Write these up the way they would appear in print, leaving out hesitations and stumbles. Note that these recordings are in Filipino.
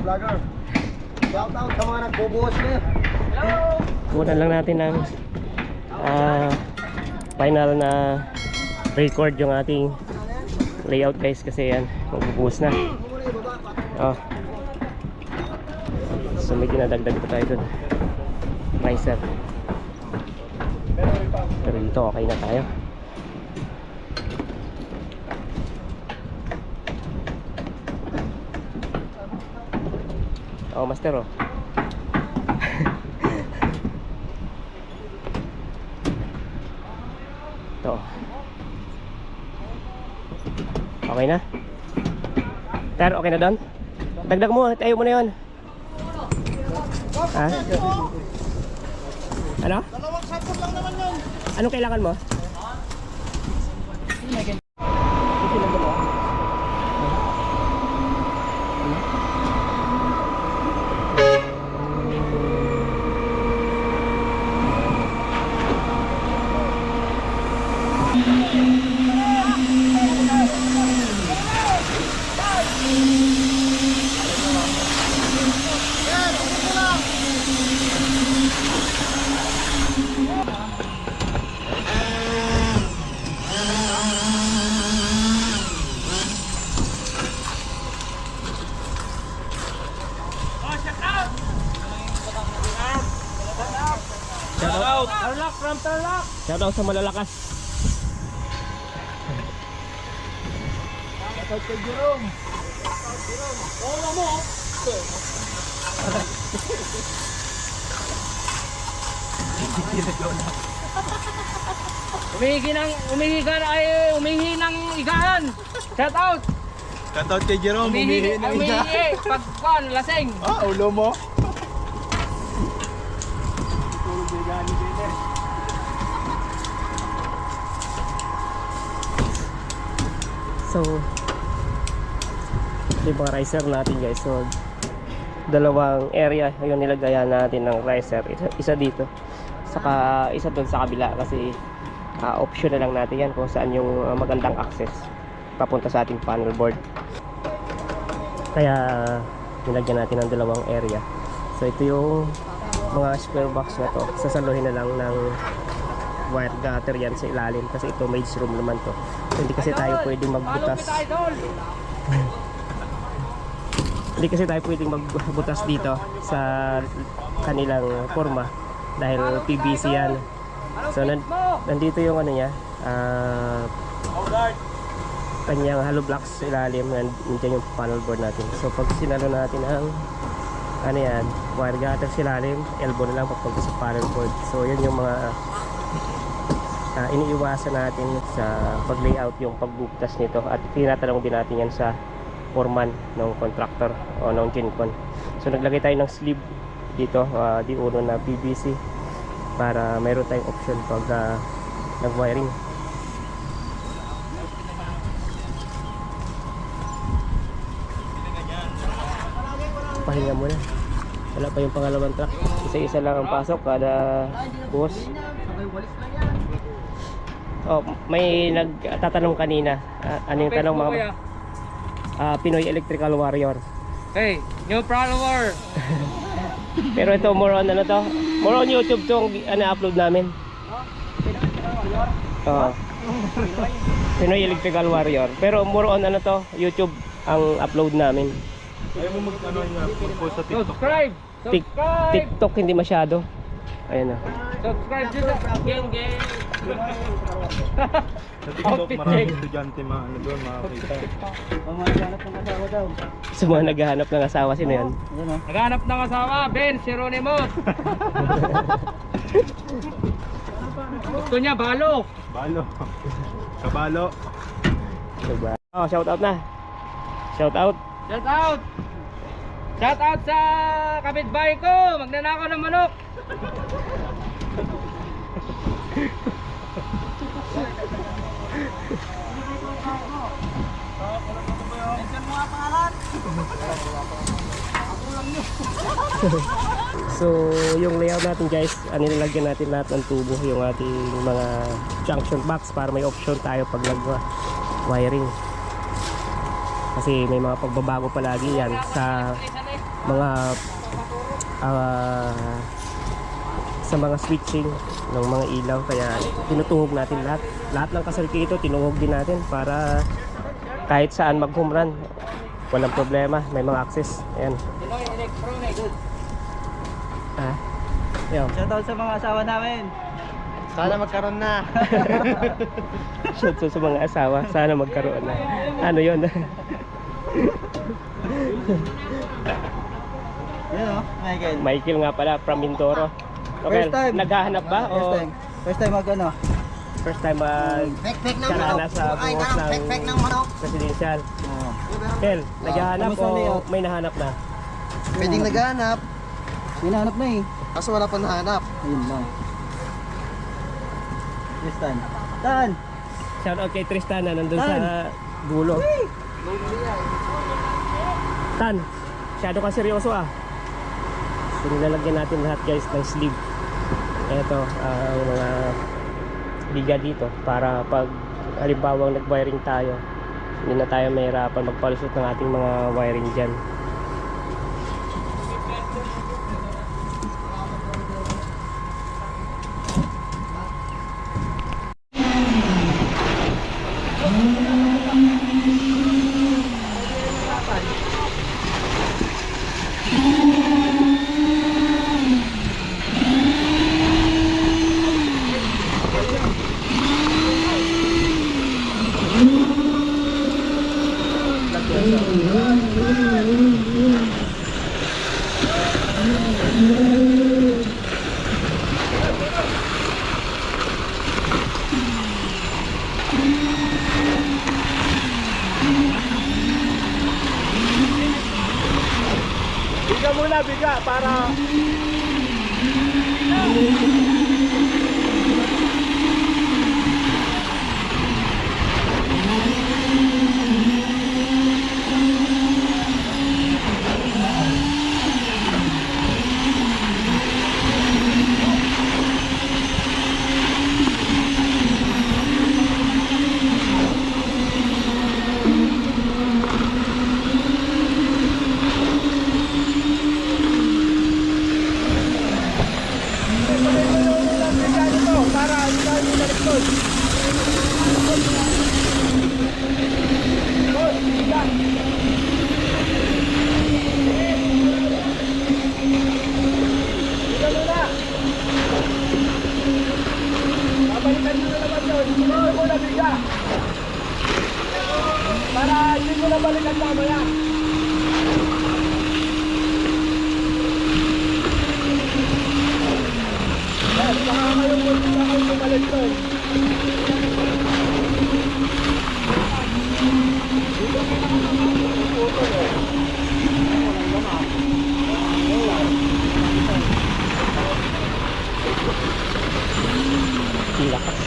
vlogger. Shout out sa mga nagbubuhos niya. Kunan lang natin ng final na record yung ating layout guys kasi yan, magbubuhos na. Oh. So may dinadagdag pa tayo dun. Riser. Pero dito okay na tayo. Oh, master oh. Ito. Okay na? Ter, okay na doon? Dagdag mo, tayo mo na yun. Ha? Ano? Dalawang sapot lang naman yun. Anong kailangan mo? Shout out sa malalakas. Shout out kay Jerome. Oo mo. Umihi ng igahan. Shout out. Shout out kay Jerome. Umihi ng isa. Pagkuhan, lasing. Ah, ulo mo. So yung mga riser natin guys, so dalawang area yung nilagayan natin ng riser, isa dito saka isa doon sa kabila kasi option na lang natin yan kung saan yung magandang access papunta sa ating panel board, kaya nilagyan natin ng dalawang area. So ito yung mga square box na to, sasaluhin na lang ng wire gutter yan sa ilalim kasi ito maid's room naman to, so hindi kasi tayo pwedeng magbutas hindi kasi tayo pwedeng magbutas dito sa kanilang forma dahil PVC yan. So nandito yung ano niya, kanyang hollow blocks sa ilalim, nandiyan yung panel board natin. So pag sinalo natin ang ano yan, wire gutter sa ilalim, elbow na lang papunta sa panel board. So yun yung mga iniiwasan natin sa pag-layout, yung pagbubutas nito, at tinatanong din natin yan sa foreman ng contractor o ng Gencon. So naglagay tayo ng sleeve dito, di uno na PVC para mayroon tayong option pag nag-wiring. Pahinga muna, wala pa yung pangalawang truck, isa-isa lang ang pasok kada buhos. Oh, may nagtatanong kanina. Ano yung tanong mga Pinoy Electrical Warrior. Hey, new follower. Pero ito more on ano to? More on YouTube to ang upload namin. Oh. Pinoy Electrical Warrior. Pero more on ano to? YouTube ang upload namin. Ayaw mo mag-ano nga, mag-post sa TikTok. Subscribe. Subscribe. TikTok hindi masyado. Ayan na. Subscribe dito. Gang. Sa TikTok, maraming estudyante ano doon, makakita. Sa mga naghahanap ng asawa, sino yan? Naghanap ng asawa, Ben Sironimos. Gusto niya balo. Balo. Kabalo. Diba? Oh, shout out na. Shout out. Shout out. Shout out sa kapitbahay ko, magnanakaw ng manok. So yung layout natin guys, nilagyan natin lahat ng tubo, yung ating mga junction box para may option tayo pag nag-wiring. Kasi may mga pagbabago palagi yan sa mga sa mga switching ng mga ilaw, kaya tinutungog natin lahat ng kasarkito, tinungog din natin para kahit saan mag home run walang problema, may mga access. Ayan. Yo. Shoutout sa mga asawa namin. Sana magkaroon na. Shout out sa mga asawa, sana magkaroon na. Ano yun? Yan o, Michael. Michael nga pala, from Mindoro. Okay, First time. naghahanap ba? O First time mag ano? first time Pek-pek ng karana manok. sa Ay, buhos ganang ng pek-pek ng manok. presidential? Oo. Kel, naghahanap kamusta o layout? may nahanap na? Pwedeng naghahanap, Hinahanap na eh. kaso wala pa nahanap. Ayun lang. Yes, Tan. Tan! Shout out kay Tristan na nandun Tan. sa dulo. Tan, masyado ka seryoso ah. So nilalagyan natin lahat guys ng sleeve. Ito ang mga liga dito para pag halimbawa nag-wiring tayo, hindi na tayo mahirapan magpalusot ng ating mga wiring dyan. Biga muna, biga para para hindi ko na balikan mamaya. Baka kayo bumalik doon. Lakas.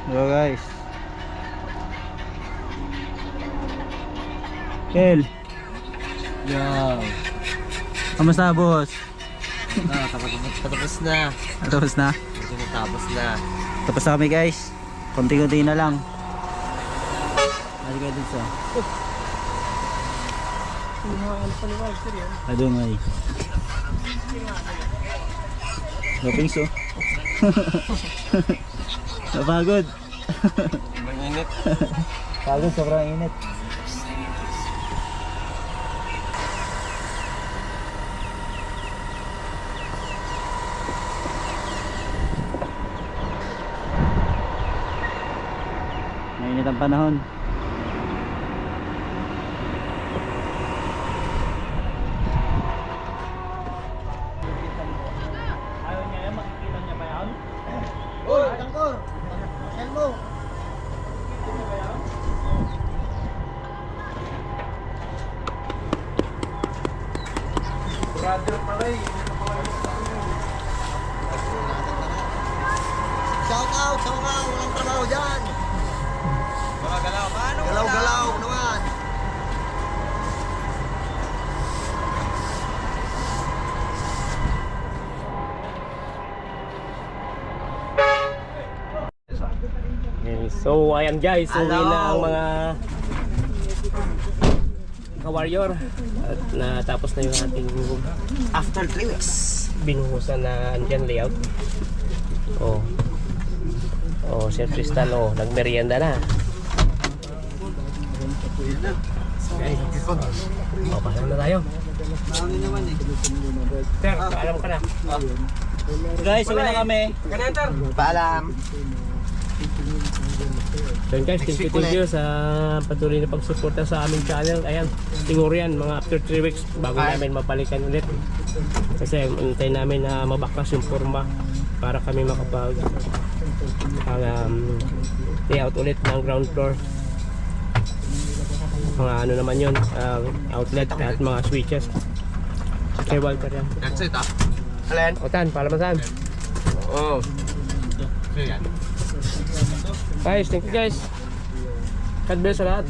Hello guys. Kel. Yo. Kamusta boss? Tapos na. Tapos na? Tapos na. Tapos na kami guys. Konti-konti na lang. Ano ka dito sa? Adong ay. Laping so. Napagod. Sobrang init. Pagod, sobrang init. Mainit ang panahon. So ayan guys, uwi na ang mga ka-warrior. At natapos na yung ating After 3 weeks. binuhusan na andyan layout. Oh. Oh, Sir Tristan, oh, nagmerienda na. Oh, paalam na tayo. Sir, paalam ka na. Guys, uwi na kami. Paalam. So guys, thank you sa patuloy na pagsuporta sa aming channel. Ayan, siguro yan, mga after 3 weeks bago namin mapalikan ulit. Kasi antay namin na mabakas yung forma para kami makapag layout ulit ng ground floor. Mga ano naman yun, outlet at mga switches. Okay, Walter yan. That's it, Alin? Otan, palamasan. Oh. So yan. Guys, thank you guys. God bless sa lahat.